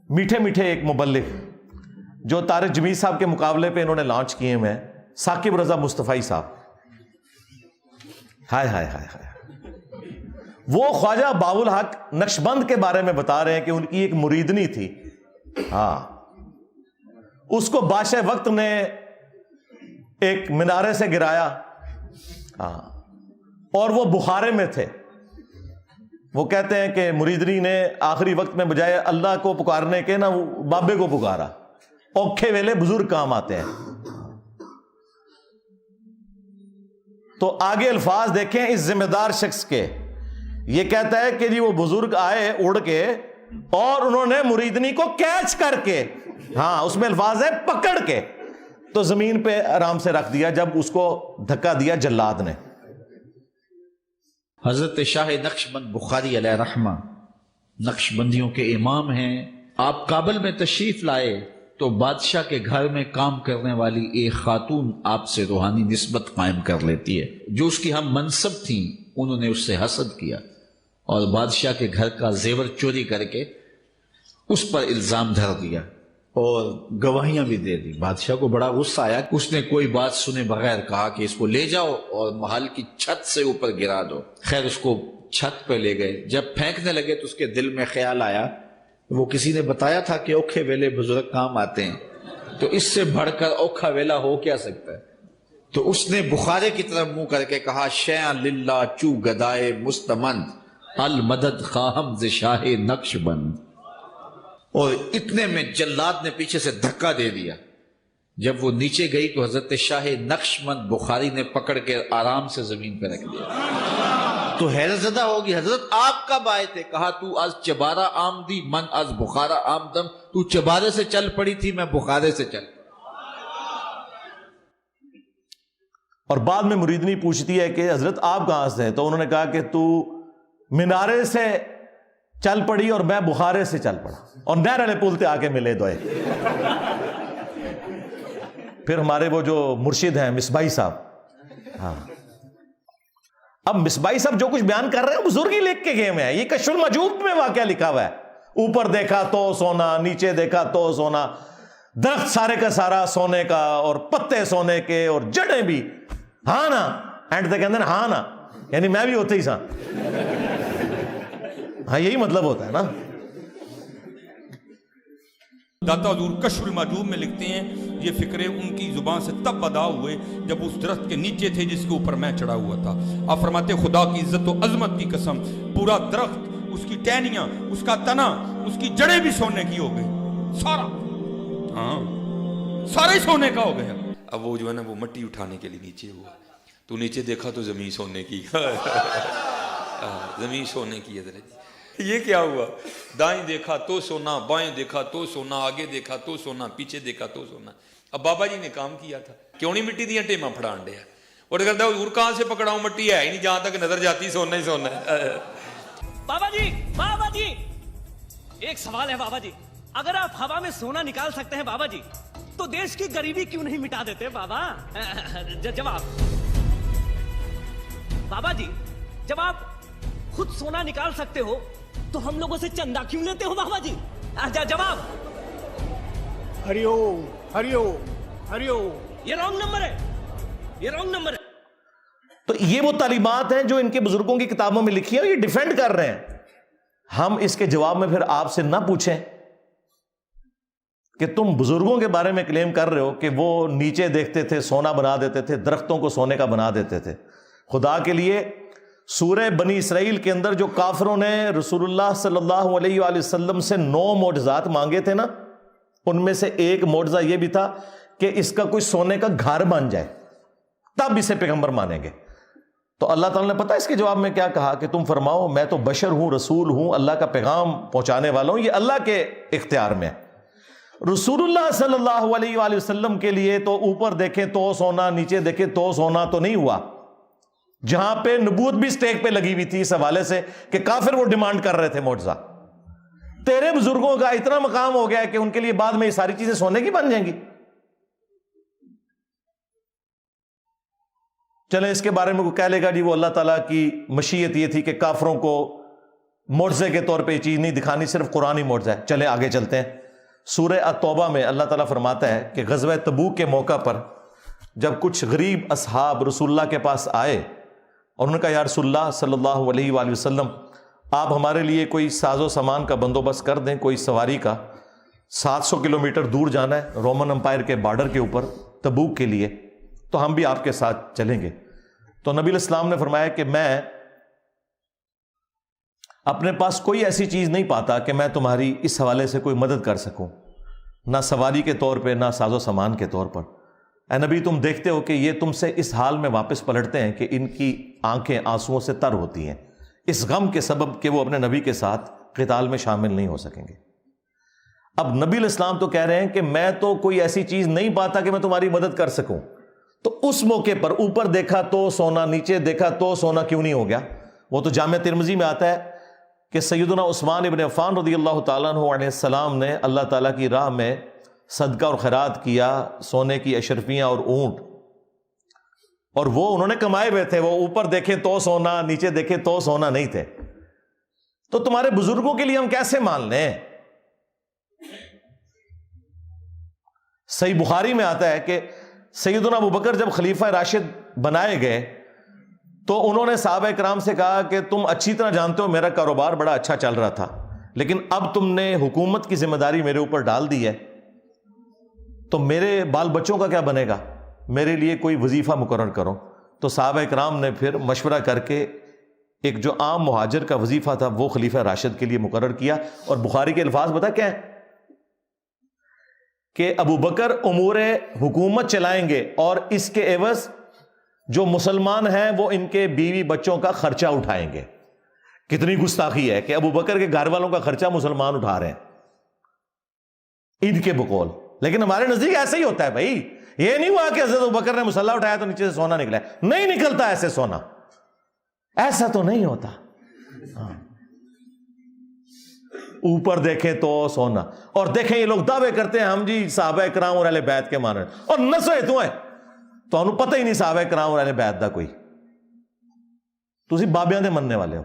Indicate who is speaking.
Speaker 1: میٹھے میٹھے ایک مبلغ جو طارق جمیل صاحب کے مقابلے پہ انہوں نے لانچ کیے ہوئے ہیں، ثاقب رضا مصطفی صاحب، ہائے ہائے ہائے ہائے، وہ خواجہ باب الحق نقشبند کے بارے میں بتا رہے ہیں کہ ان کی ایک مریدنی تھی، ہاں، اس کو بادشاہ وقت نے ایک مینارے سے گرایا، ہاں، اور وہ بخارے میں تھے۔ وہ کہتے ہیں کہ مریدنی نے آخری وقت میں بجائے اللہ کو پکارنے کے نا بابے کو پکارا، اوکھے ویلے بزرگ کام آتے ہیں۔ تو آگے الفاظ دیکھیں اس ذمہ دار شخص کے، یہ کہتا ہے کہ جی وہ بزرگ آئے اڑ کے اور انہوں نے مریدنی کو کیچ کر کے، ہاں اس میں الفاظ ہے پکڑ کے، تو زمین پہ آرام سے رکھ دیا جب اس کو دھکا دیا جلاد نے۔
Speaker 2: حضرت شاہ نقشبند بخاری علیہ رحمہ نقشبندیوں کے امام ہیں۔ آپ کابل میں تشریف لائے تو بادشاہ کے گھر میں کام کرنے والی ایک خاتون آپ سے روحانی نسبت قائم کر لیتی ہے۔ جو اس کی ہم منصب تھیں انہوں نے اس سے حسد کیا اور بادشاہ کے گھر کا زیور چوری کر کے اس پر الزام دھر دیا اور گواہیاں بھی دے دی۔ بادشاہ کو بڑا غصہ آیا، اس نے کوئی بات سنے بغیر کہا کہ اس کو لے جاؤ اور محل کی چھت سے اوپر گرا دو۔ خیر اس کو چھت پہ لے گئے، جب پھینکنے لگے تو اس کے دل میں خیال آیا، وہ کسی نے بتایا تھا کہ اوکھے ویلے بزرگ کام آتے ہیں، تو اس سے بڑھ کر اوکھا ویلا ہو کیا سکتا ہے؟ تو اس نے بخارے کی طرف منہ کر کے کہا، شیعہ للہ چو گدائے مستمند المدد خواہم ز شاہ نقشبند، اور اتنے میں جلاد نے پیچھے سے دھکا دے دیا۔ جب وہ نیچے گئی تو حضرت شاہ نقشبند بخاری نے پکڑ کے آرام سے زمین پہ رکھ دیا۔ تو حیرت زدہ ہوگی، حضرت آپ کب آئے تھے؟ کہا تو از چبارہ آمدی من از بخارا آمدم، تو چبارے سے چل پڑی تھی، میں بخارے سے چل پڑی۔
Speaker 1: اور بعد میں مریدنی پوچھتی ہے کہ حضرت آپ کہاں سے ہیں؟ تو انہوں نے کہا کہ تو مینارے سے چل پڑی اور میں بخارے سے چل پڑا، اور نہر والے پل تے آ کے ملے دوئے۔ پھر ہمارے وہ جو مرشد ہیں مصباحی صاحب، ہاں، اب مصباحی صاحب جو کچھ بیان کر رہے ہیں بزرگ ہی لکھ کے گئے ہوئے ہیں، یہ کشف المجوب میں واقعہ لکھا ہوا ہے۔ اوپر دیکھا تو سونا، نیچے دیکھا تو سونا، درخت سارے کا سارا سونے کا اور پتے سونے کے اور جڑیں بھی، ہاں نا، اینڈ تے کہندے ہاں نا، یعنی میں بھی ہوتے ہی سا، ہاں یہی مطلب ہوتا ہے نا۔
Speaker 3: داتا حضور کشف المحجوب میں لکھتے ہیں یہ فکرے ان کی زبان سے تب ادا ہوئے جب اس درخت کے نیچے تھے جس کے اوپر میں چڑھا ہوا تھا۔ آپ فرماتے خدا کی عزت و عظمت کی قسم، پورا درخت، اس کی ٹہنیاں، اس کا تنا، اس کی جڑیں بھی سونے کی ہو گئی، سارا، ہاں سارا ہی سونے کا ہو گیا۔ اب وہ جو ہے نا وہ مٹی اٹھانے کے لیے نیچے ہوا، تو نیچے دیکھا تو زمین سونے کی، زمین سونے کی ہے۔ یہ کیا ہوا؟ دائیں دیکھا تو سونا، بائیں دیکھا تو سونا، آگے دیکھا تو سونا، پیچھے دیکھا تو سونا۔ اب بابا جی نے کام کیا تھا، کیوں نہیں مٹی دیا ٹیماں پھڑان دیا، اور کہتا ہے حضور کہاں سے پکڑاؤں، مٹی ہے ہی نہیں، جہاں تک نظر جاتی سونا ہی سونا ہے۔
Speaker 4: بابا جی ایک سوال ہے بابا جی، اگر آپ ہوا میں سونا نکال سکتے ہیں بابا جی تو دیش کی غریبی کیوں نہیں مٹا دیتے بابا؟ جواب بابا جی، جب آپ خود سونا نکال سکتے ہو تو ہم لوگوں سے چندہ کیوں لیتے ہو بابا جی؟ جواب
Speaker 5: ہری اوم ہری اوم ہری اوم۔
Speaker 4: یہ رانگ نمبر ہے، یہ رانگ نمبر ہے۔
Speaker 1: تو یہ وہ تعلیمات ہیں جو ان کے بزرگوں کی کتابوں میں لکھی ہیں، یہ ڈیفینڈ کر رہے ہیں۔ ہم اس کے جواب میں پھر آپ سے نہ پوچھیں کہ تم بزرگوں کے بارے میں کلیم کر رہے ہو کہ وہ نیچے دیکھتے تھے سونا بنا دیتے تھے، درختوں کو سونے کا بنا دیتے تھے۔ خدا کے لیے سورہ بنی اسرائیل کے اندر جو کافروں نے رسول اللہ صلی اللہ علیہ وآلہ وسلم سے 9 معجزات مانگے تھے نا، ان میں سے ایک معجزہ یہ بھی تھا کہ اس کا کوئی سونے کا گھر بن جائے، تب اسے پیغمبر مانیں گے۔ تو اللہ تعالیٰ نے پتہ اس کے جواب میں کیا کہا کہ تم فرماؤ میں تو بشر ہوں، رسول ہوں، اللہ کا پیغام پہنچانے والا ہوں، یہ اللہ کے اختیار میں ہے۔ رسول اللہ صلی اللہ علیہ وآلہ وسلم کے لیے تو اوپر دیکھیں تو سونا، نیچے دیکھیں تو سونا تو نہیں ہوا، جہاں پہ نبوت بھی سٹیک پہ لگی ہوئی تھی اس حوالے سے کہ کافر وہ ڈیمانڈ کر رہے تھے معجزہ۔ تیرے بزرگوں کا اتنا مقام ہو گیا ہے کہ ان کے لیے بعد میں یہ ساری چیزیں سونے کی بن جائیں گی۔ چلیں اس کے بارے میں کوئی کہہ لے گا جی وہ اللہ تعالیٰ کی مشیت یہ تھی کہ کافروں کو معجزے کے طور پہ یہ چیز نہیں دکھانی، صرف قرآن ہی معجزہ ہے۔ چلیں آگے چلتے ہیں۔ سورہ التوبہ میں اللہ تعالیٰ فرماتا ہے کہ غزوہ تبوک کے موقع پر جب کچھ غریب اصحاب رسول اللہ کے پاس آئے اور انہوں نے کہا یا رسول اللہ صلی اللہ علیہ وآلہ وسلم، آپ ہمارے لیے کوئی ساز و سامان کا بندوبست کر دیں، کوئی سواری کا، 700 کلومیٹر دور جانا ہے رومن امپائر کے بارڈر کے اوپر تبوک کے لیے، تو ہم بھی آپ کے ساتھ چلیں گے۔ تو نبی علیہ السلام نے فرمایا کہ میں اپنے پاس کوئی ایسی چیز نہیں پاتا کہ میں تمہاری اس حوالے سے کوئی مدد کر سکوں، نہ سواری کے طور پہ نہ ساز و سامان کے طور پر۔ اے نبی، تم دیکھتے ہو کہ یہ تم سے اس حال میں واپس پلٹتے ہیں کہ ان کی آنکھیں آنسوؤں سے تر ہوتی ہیں، اس غم کے سبب کہ وہ اپنے نبی کے ساتھ قتال میں شامل نہیں ہو سکیں گے۔ اب نبی علیہ السلام تو کہہ رہے ہیں کہ میں تو کوئی ایسی چیز نہیں پاتا کہ میں تمہاری مدد کر سکوں، تو اس موقع پر اوپر دیکھا تو سونا، نیچے دیکھا تو سونا کیوں نہیں ہو گیا؟ وہ تو جامع ترمذی میں آتا ہے کہ سیدنا عثمان ابن عفان رضی اللہ تعالیٰ عنہ علیہ السلام نے اللہ تعالیٰ کی راہ میں صدقہ اور خیرات کیا، سونے کی اشرفیاں اور اونٹ، اور وہ انہوں نے کمائے ہوئے تھے، وہ اوپر دیکھے تو سونا، نیچے دیکھے تو سونا نہیں تھے۔ تو تمہارے بزرگوں کے لیے ہم کیسے مان لیں؟ صحیح بخاری میں آتا ہے کہ سیدنا ابوبکر جب خلیفہ راشد بنائے گئے تو انہوں نے صحابہ کرام سے کہا کہ تم اچھی طرح جانتے ہو میرا کاروبار بڑا اچھا چل رہا تھا، لیکن اب تم نے حکومت کی ذمہ داری میرے اوپر ڈال دی ہے، تو میرے بال بچوں کا کیا بنے گا؟ میرے لیے کوئی وظیفہ مقرر کرو۔ تو صحابہ کرام نے پھر مشورہ کر کے ایک جو عام مہاجر کا وظیفہ تھا وہ خلیفہ راشد کے لیے مقرر کیا، اور بخاری کے الفاظ بتا کیا ہے کہ ابوبکر امور حکومت چلائیں گے اور اس کے عوض جو مسلمان ہیں وہ ان کے بیوی بچوں کا خرچہ اٹھائیں گے۔ کتنی گستاخی ہے کہ ابوبکر کے گھر والوں کا خرچہ مسلمان اٹھا رہے ہیں ان کے بقول، لیکن ہمارے نزدیک ایسا ہی ہوتا ہے بھائی۔ یہ نہیں ہوا کہ حضرت ابوبکر نے مسلح اٹھایا تو نیچے سے سونا نکلا ہے، نہیں نکلتا ایسے سونا، ایسا تو نہیں ہوتا۔ اوپر دیکھیں تو سونا، اور دیکھیں یہ لوگ دعوے کرتے ہیں ہم جی صحابہ کرام اور اہل بیت کے مانن، اور نسوے تو ہیں تو انہوں پتہ ہی نہیں صحابہ کرام اور اہل بیت دا کوئی، تسی بابیاں دے مننے والے ہو۔